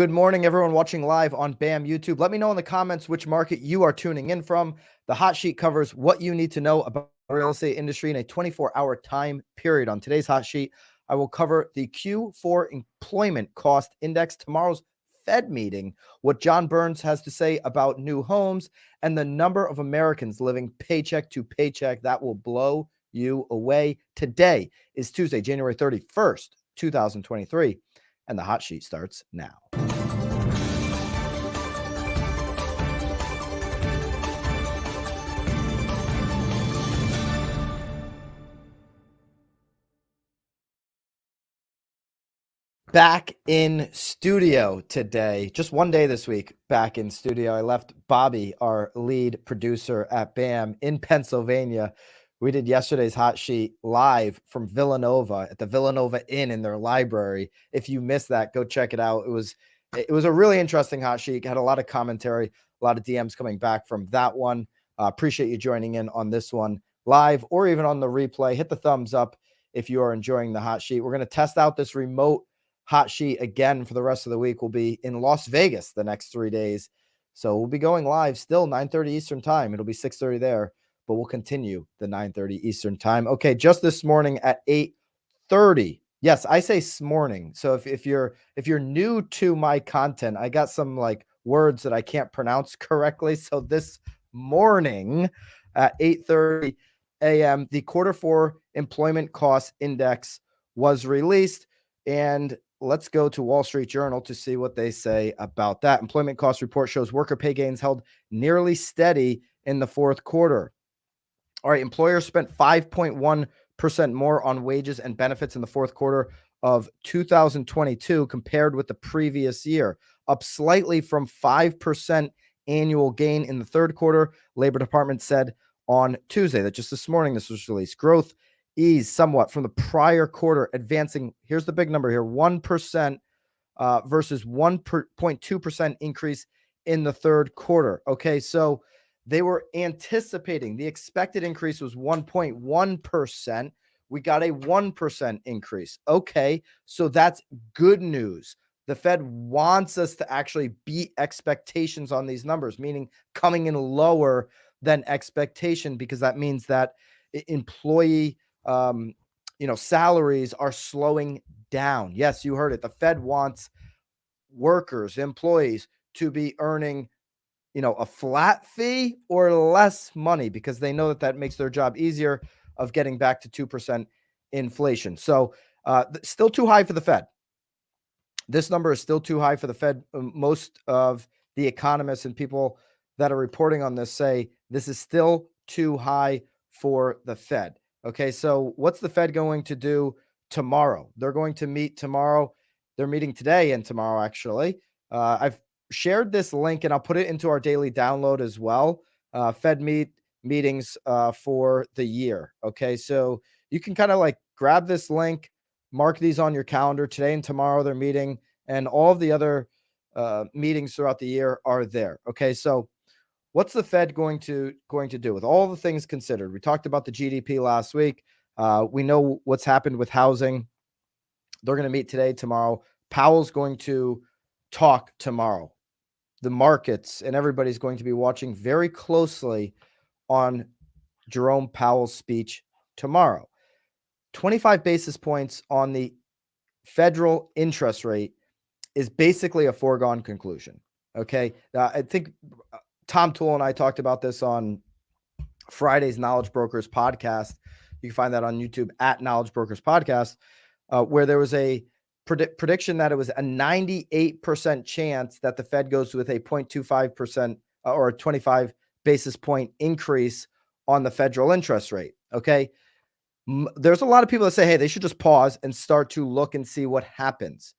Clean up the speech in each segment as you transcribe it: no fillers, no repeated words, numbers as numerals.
Good morning, everyone watching live on BAM YouTube. Let me know in the comments which market you are tuning in from. The hot sheet covers what you need to know about the real estate industry in a 24-hour time period. On today's hot sheet, I will cover the Q4 employment cost index, tomorrow's Fed meeting, what John Burns has to say about new homes, and the number of Americans living paycheck to paycheck. That will blow you away. Today is Tuesday, January 31st, 2023, and the hot sheet starts now. Back in studio today, just one day this week, back in studio. I left Bobby, our lead producer at BAM, in Pennsylvania. We did yesterday's hot sheet live from Villanova at the Villanova Inn in their library. If you missed that, go check it out. It was a really interesting hot sheet. Had a lot of commentary, a lot of DMs coming back from that one. Appreciate you joining in on this one live or even on the replay. Hit the thumbs up if you are enjoying the hot sheet. We're going to test out this remote hot sheet again for the rest of the week. We'll be in Las Vegas the next 3 days. So we'll be going live still 9:30 Eastern time. It'll be 6:30 there, but we'll continue the 9:30 Eastern time. Okay, just this morning at 8:30. Yes, I say smorning. So if you're new to my content, I got some like words that I can't pronounce correctly. So this morning at 8:30 a.m., the Q4 employment cost index was released, and let's go to Wall Street Journal to see what they say about that. Employment cost report shows worker pay gains held nearly steady in the fourth quarter. All right, employers spent 5.1% more on wages and benefits in the fourth quarter of 2022 compared with the previous year, up slightly from 5% annual gain in the third quarter, Labor Department said on Tuesday. That just this morning this was released. Growth eased somewhat from the prior quarter, advancing, here's the big number here, 1% versus 1.2% increase in the third quarter. Okay, so they were anticipating, the expected increase was 1.1%. We got a 1% increase. Okay, so that's good news. The Fed wants us to actually beat expectations on these numbers, meaning coming in lower than expectation, because that means that employee salaries are slowing down. Yes, you heard it. The Fed wants workers, employees to be earning, a flat fee or less money, because they know that makes their job easier of getting back to 2% inflation. So still too high for the Fed. This number is still too high for the Fed. Most of the economists and people that are reporting on this say this is still too high for the Fed. Okay, so what's the Fed going to do tomorrow? They're going to meet tomorrow. They're meeting today and tomorrow, actually. I've shared this link, and I'll put it into our daily download as well. Fed meetings for the year. Okay, so you can kind of like grab this link, mark these on your calendar. Today and tomorrow they're meeting, and all of the other meetings throughout the year are there. Okay, so what's the Fed going to do with all the things considered? We talked about the GDP last week. We know what's happened with housing. They're going to meet today, tomorrow. Powell's going to talk tomorrow. The markets and everybody's going to be watching very closely on Jerome Powell's speech tomorrow. 25 basis points on the federal interest rate is basically a foregone conclusion. Okay. I think Tom Toole and I talked about this on Friday's Knowledge Brokers podcast. You can find that on YouTube at Knowledge Brokers podcast, where there was a prediction that it was a 98% chance that the Fed goes with a 0.25% or a 25 basis point increase on the federal interest rate. Okay. There's a lot of people that say, hey, they should just pause and start to look and see what happens.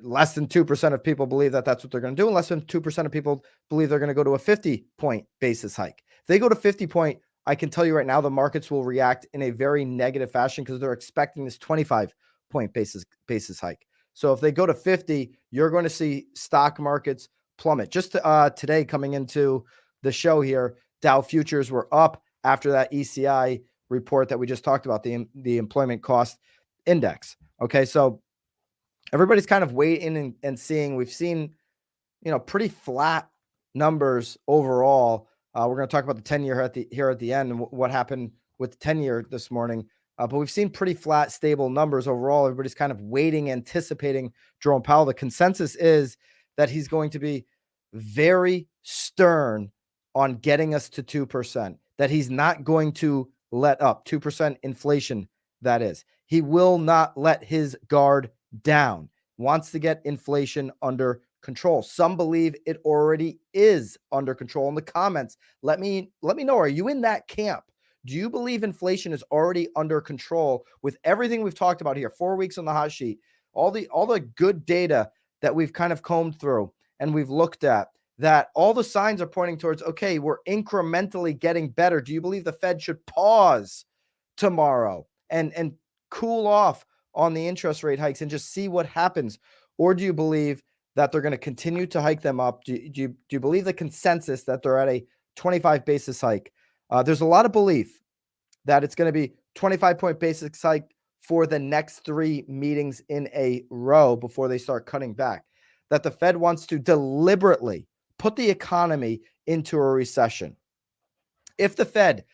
Less than 2% of people believe that that's what they're going to do. And less than 2% of people believe they're going to go to a 50-point basis hike. If they go to 50-point, I can tell you right now, the markets will react in a very negative fashion because they're expecting this 25-point basis hike. So if they go to 50, you're going to see stock markets plummet. Just today, coming into the show here, Dow futures were up after that ECI report that we just talked about, the employment cost index. Okay, so everybody's kind of waiting and seeing. We've seen, pretty flat numbers overall. We're going to talk about the 10-year here at the end and what happened with the 10-year this morning. But we've seen pretty flat, stable numbers overall. Everybody's kind of waiting, anticipating Jerome Powell. The consensus is that he's going to be very stern on getting us to 2%, that he's not going to let up 2% inflation. That is, he will not let his guard down, wants to get inflation under control. Some believe it already is under control. In the comments, let me know, are you in that camp? Do you believe inflation is already under control with everything we've talked about here? 4 weeks on the hot sheet, all the good data that we've kind of combed through and we've looked at, that all the signs are pointing towards, okay, we're incrementally getting better. Do you believe the Fed should pause tomorrow and cool off on the interest rate hikes and just see what happens? Or do you believe that they're going to continue to hike them up? Do you believe the consensus that they're at a 25 basis hike? There's a lot of belief that it's going to be 25-point basis hike for the next 3 meetings in a row before they start cutting back, that the Fed wants to deliberately put the economy into a recession. If the Fed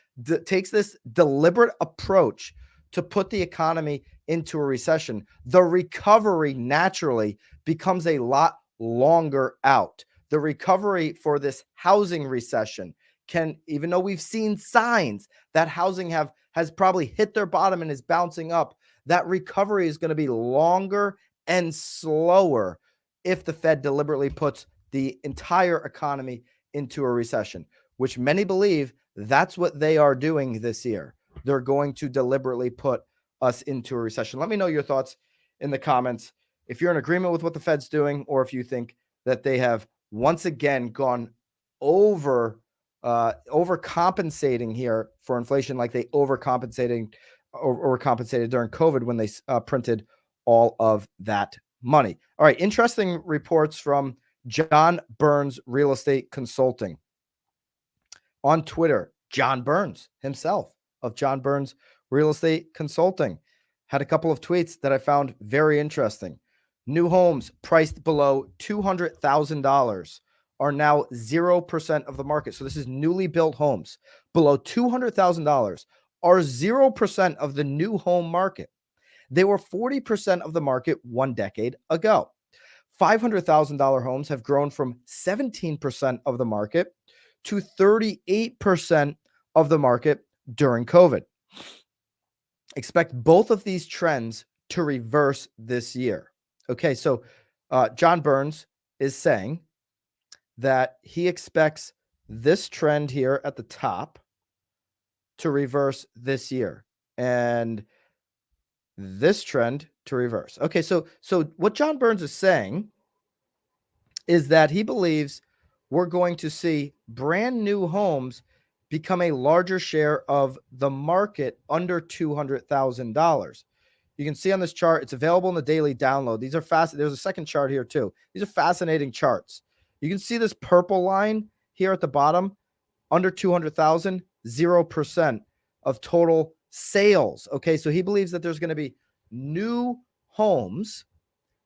takes this deliberate approach to put the economy into a recession, the recovery naturally becomes a lot longer out. The recovery for this housing recession can, even though we've seen signs that housing has probably hit their bottom and is bouncing up, that recovery is going to be longer and slower if the Fed deliberately puts the entire economy into a recession, which many believe that's what they are doing this year. They're going to deliberately put us into a recession. Let me know your thoughts in the comments. If you're in agreement with what the Fed's doing, or if you think that they have once again gone overcompensating here for inflation, like they overcompensated during COVID when they printed all of that money. All right, interesting reports from John Burns Real Estate Consulting. On Twitter, John Burns himself of John Burns Real Estate Consulting had a couple of tweets that I found very interesting. New homes priced below $200,000 are now 0% of the market. So this is newly built homes below $200,000 are 0% of the new home market. They were 40% of the market 1 decade ago. $500,000 homes have grown from 17% of the market to 38% of the market during COVID. Expect both of these trends to reverse this year. Okay, so John Burns is saying that he expects this trend here at the top to reverse this year, and this trend to reverse. Okay, so what John Burns is saying is that he believes we're going to see brand new homes become a larger share of the market under $200,000. You can see on this chart, it's available in the daily download. These are fast. There's a second chart here too. These are fascinating charts. You can see this purple line here at the bottom, under 200,000, 0% of total sales. Okay, so he believes that there's going to be new homes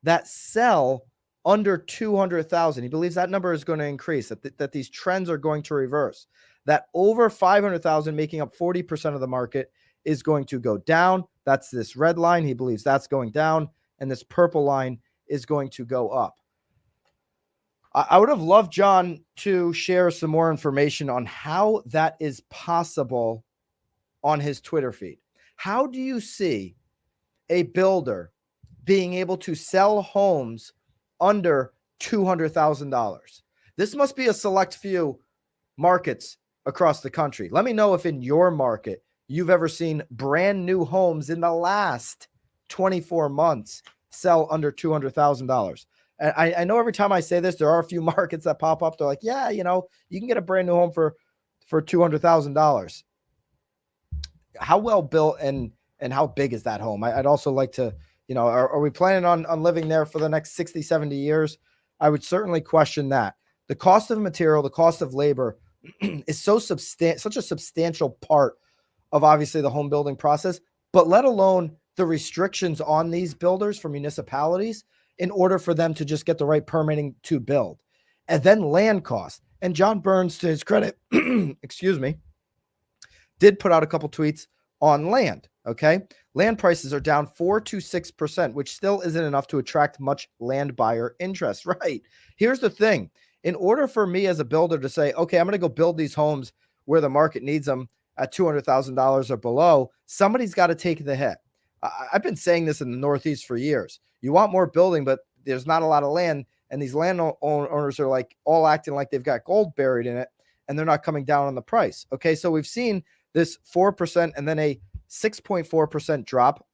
that sell under 200,000. He believes that number is going to increase, that these trends are going to reverse, that over 500,000, making up 40% of the market, is going to go down. That's this red line. He believes that's going down, and this purple line is going to go up. I would have loved John to share some more information on how that is possible on his Twitter feed. How do you see a builder being able to sell homes under $200,000? This must be a select few markets across the country. Let me know if in your market you've ever seen brand new homes in the last 24 months sell under $200,000. And I know every time I say this, there are a few markets that pop up. They're like, yeah, you can get a brand new home for $200,000. How well built and how big is that home? I'd also like to, are we planning on living there for the next 60, 70 years? I would certainly question that. The cost of material, the cost of labor is such a substantial part of obviously the home building process, but let alone the restrictions on these builders for municipalities. in order for them to just get the right permitting to build. And then land costs. And John Burns, to his credit, excuse me, did put out a couple tweets on land. Okay. Land prices are down 4 to 6%, which still isn't enough to attract much land buyer interest. Right. Here's the thing. In order for me as a builder to say, okay, I'm going to go build these homes where the market needs them at $200,000 or below, somebody's got to take the hit. I've been saying this in the Northeast for years. You want more building, but there's not a lot of land. And these landowners are like all acting like they've got gold buried in it, and they're not coming down on the price. Okay. So we've seen this 4% and then a 6.4% drop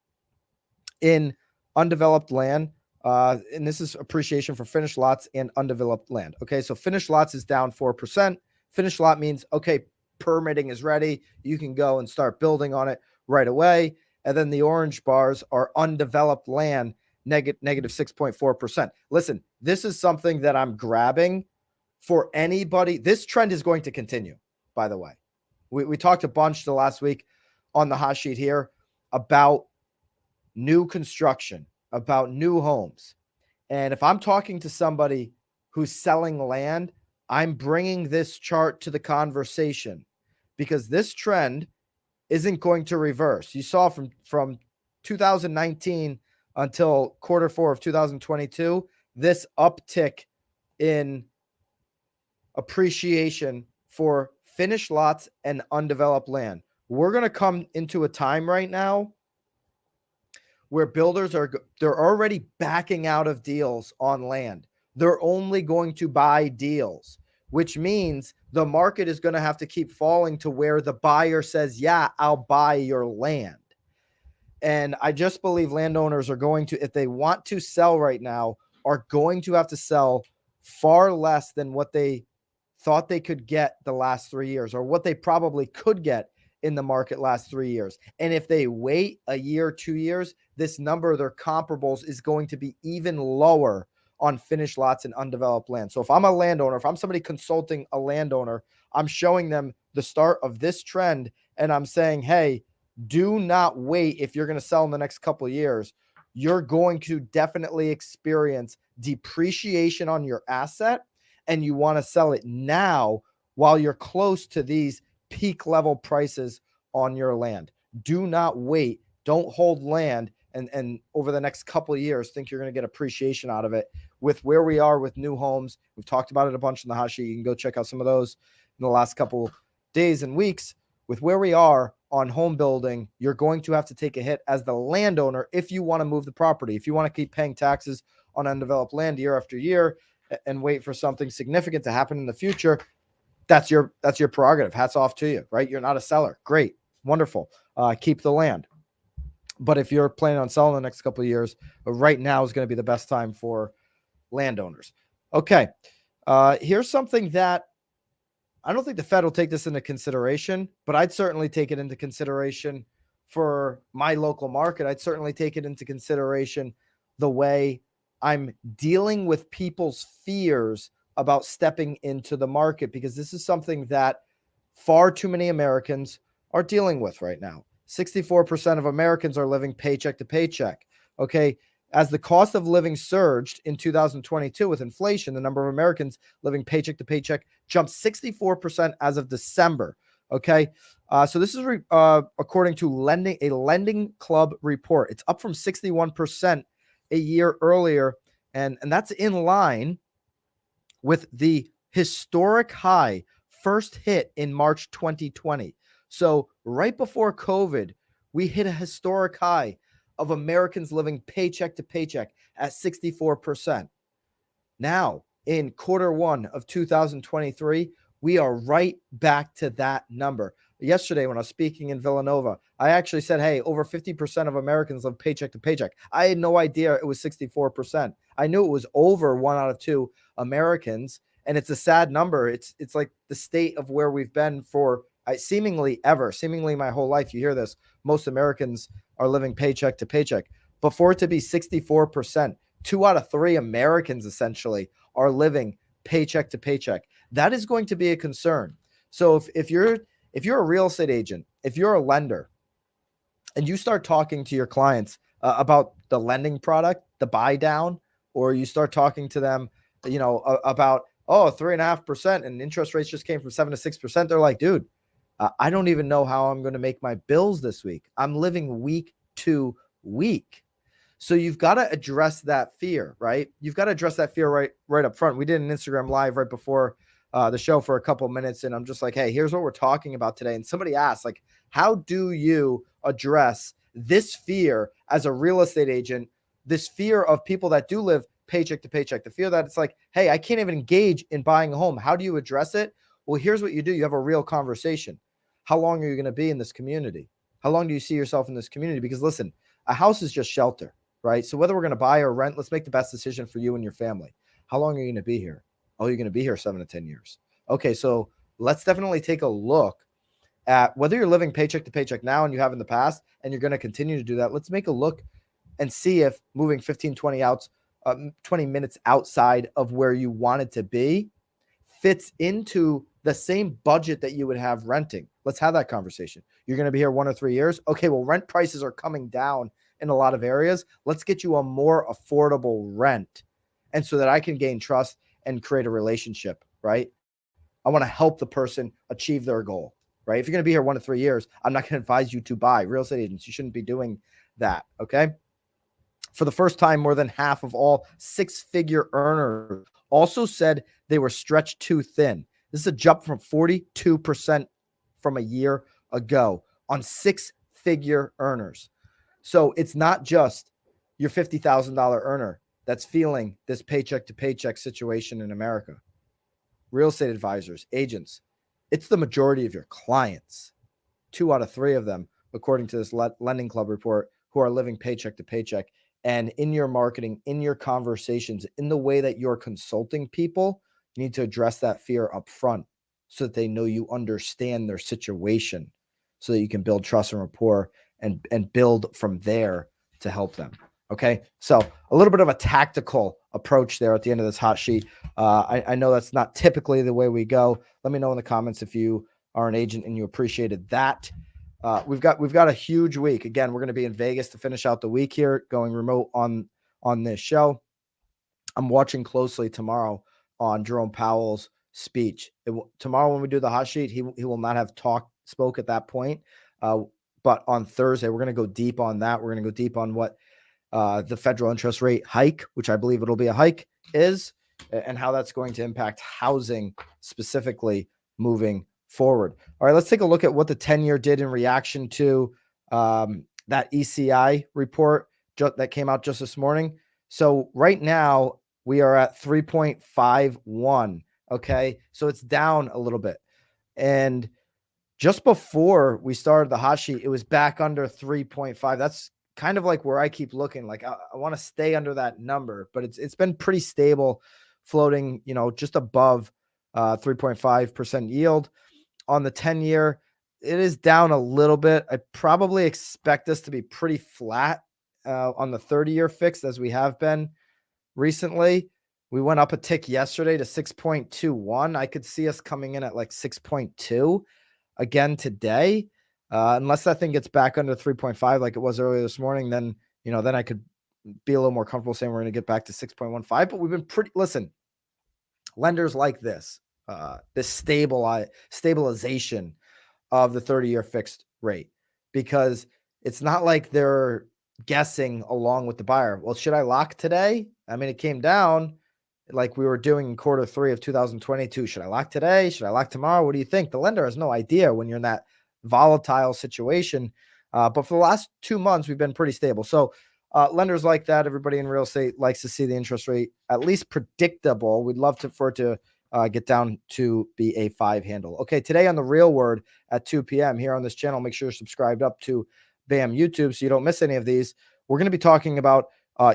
in undeveloped land. And this is appreciation for finished lots and undeveloped land. Okay, so finished lots is down 4%. Finished lot means, okay, permitting is ready. You can go and start building on it right away. And then the orange bars are undeveloped land, negative 6.4%. Listen, this is something that I'm grabbing for anybody. This trend is going to continue, by the way. We talked a bunch the last week on the hot sheet here about new construction, about new homes. And if I'm talking to somebody who's selling land, I'm bringing this chart to the conversation because this trend isn't going to reverse. You saw from 2019 until quarter four of 2022, this uptick in appreciation for finished lots and undeveloped land. We're going to come into a time right now where builders they're already backing out of deals on land. They're only going to buy deals, which means the market is going to have to keep falling to where the buyer says, yeah, I'll buy your land. And I just believe landowners are going to, if they want to sell right now, are going to have to sell far less than what they thought they could get the last 3 years, or what they probably could get in the market last 3 years. And if they wait a year, 2 years, this number, their comparables, is going to be even lower on finished lots and undeveloped land. So if I'm a landowner, if I'm somebody consulting a landowner, I'm showing them the start of this trend, and I'm saying, hey, do not wait. If you're going to sell in the next couple of years, you're going to definitely experience depreciation on your asset, and you want to sell it now while you're close to these peak level prices on your land. Do not wait. Don't hold land and over the next couple of years think you're going to get appreciation out of it. With where we are with new homes, we've talked about it a bunch in the hot sheet. You can go check out some of those in the last couple days and weeks. With where we are on home building, you're going to have to take a hit as the landowner if you want to move the property. If you want to keep paying taxes on undeveloped land year after year and wait for something significant to happen in the future, that's your prerogative. Hats off to you, right? You're not a seller. Great. Wonderful. Keep the land. But if you're planning on selling the next couple of years, right now is going to be the best time for landowners. Okay. Here's something that I don't think the Fed will take this into consideration, but I'd certainly take it into consideration for my local market. I'd certainly take it into consideration the way I'm dealing with people's fears about stepping into the market, because this is something that far too many Americans are dealing with right now. 64% of Americans are living paycheck to paycheck. Okay. As the cost of living surged in 2022 with inflation, the number of Americans living paycheck to paycheck jumped 64% as of December. Okay. So this is according to a Lending Club report. It's up from 61% a year earlier. And that's in line with the historic high first hit in March 2020. So right before COVID, we hit a historic high of Americans living paycheck to paycheck at 64%. Now, in quarter one of 2023, we are right back to that number. Yesterday, when I was speaking in Villanova, I actually said, hey, over 50% of Americans live paycheck to paycheck. I had no idea it was 64%. I knew it was over 1 out of 2 Americans, and it's a sad number. It's like the state of where we've been for seemingly my whole life. You hear this. Most Americans are living paycheck to paycheck. But for it to be 64%, 2 out of 3 Americans essentially are living paycheck to paycheck. That is going to be a concern. So if you're a real estate agent, if you're a lender, and you start talking to your clients about the lending product, the buy down, or you start talking to them, about, 3.5% and interest rates just came from 7 to 6%. They're like, dude, I don't even know how I'm going to make my bills this week. I'm living week to week. So you've got to address that fear, right? You've got to address that fear right up front. We did an Instagram live right before the show for a couple minutes, and I'm just like, hey, here's what we're talking about today. And somebody asked, like, how do you address this fear as a real estate agent? This fear of people that do live paycheck to paycheck, the fear that it's like, hey, I can't even engage in buying a home. How do you address it? Well, here's what you do. You have a real conversation. How long are you going to be in this community? How long do you see yourself in this community? Because listen, a house is just shelter, right? So whether we're going to buy or rent, let's make the best decision for you and your family. How long are you going to be here? Oh, you're going to be here 7 to 10 years. Okay, so let's definitely take a look at whether you're living paycheck to paycheck now and you have in the past, and you're going to continue to do that. Let's make a look and see if moving 15, 20 minutes outside of where you want it to be fits into the same budget that you would have renting. Let's have that conversation. You're going to be here 1 or 3 years. Okay, well, rent prices are coming down in a lot of areas. Let's get you a more affordable rent. And so that I can gain trust and create a relationship, right? I want to help the person achieve their goal, right? If you're going to be here 1 to 3 years, I'm not going to advise you to buy. Real estate agents, you shouldn't be doing that, okay? For the first time, more than half of all six-figure earners also said they were stretched too thin. This is a jump from 42% from a year ago on six-figure earners. So it's not just your $50,000 earner that's feeling this paycheck to paycheck situation in America. Real estate advisors, agents, it's the majority of your clients. 2 out of 3 of them, according to this Lending Club report, who are living paycheck to paycheck. And in your marketing, in your conversations, in the way that you're consulting people, you need to address that fear up front so that they know you understand their situation, so that you can build trust and rapport and build from there to help them. Okay, so a little bit of a tactical approach there at the end of this hot sheet. I know that's not typically the way we go. Let me know in the comments if you are an agent and you appreciated that. We've got a huge week. Again, we're going to be in Vegas to finish out the week here, going remote on this show. I'm watching closely tomorrow on Jerome Powell's speech. Tomorrow when we do the hot sheet, he will not have spoke at that point. But on Thursday, we're going to go deep on that. We're going to go deep on what the federal interest rate hike, which I believe it'll be a hike, is, and how that's going to impact housing specifically moving forward. All right, let's take a look at what the 10-year did in reaction to that ECI report that came out just this morning. So right now we are at 3.51. Okay, so it's down a little bit. And just before we started the hot sheet, it was back under 3.5. That's kind of like where I keep looking. Like I want to stay under that number, but it's been pretty stable, floating, just above 3.5% yield. On the 10-year, it is down a little bit. I probably expect this to be pretty flat on the 30-year fixed, as we have been recently. We went up a tick yesterday to 6.21. I could see us coming in at like 6.2 again today, unless that thing gets back under 3.5 like it was earlier this morning. Then then I could be a little more comfortable saying we're going to get back to 6.15. But we've been listen, lenders like this stabilization of the 30-year fixed rate, because it's not like they're guessing along with the buyer. Well, should I lock today? I mean, it came down like we were doing in Q3 of 2022. Should I lock today? Should I lock tomorrow? What do you think? The lender has no idea when you're in that volatile situation. But for the last 2 months, we've been pretty stable. So lenders like that, everybody in real estate likes to see the interest rate at least predictable. We'd love for it to get down to be a 5 handle. Okay, today on The Real Word at 2 p.m. here on this channel, make sure you're subscribed up to BAM YouTube so you don't miss any of these. We're going to be talking about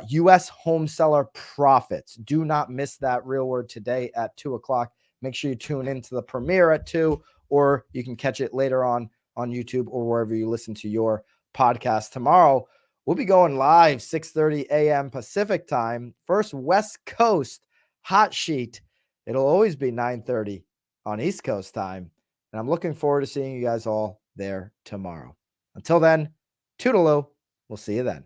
U.S. home seller profits. Do not miss that Real Word today at 2 o'clock. Make sure you tune into the premiere at 2, or you can catch it later on YouTube or wherever you listen to your podcast. Tomorrow, we'll be going live 6:30 a.m. Pacific time. First West Coast hot sheet. It'll always be 9:30 on East Coast time. And I'm looking forward to seeing you guys all there tomorrow. Until then, toodaloo. We'll see you then.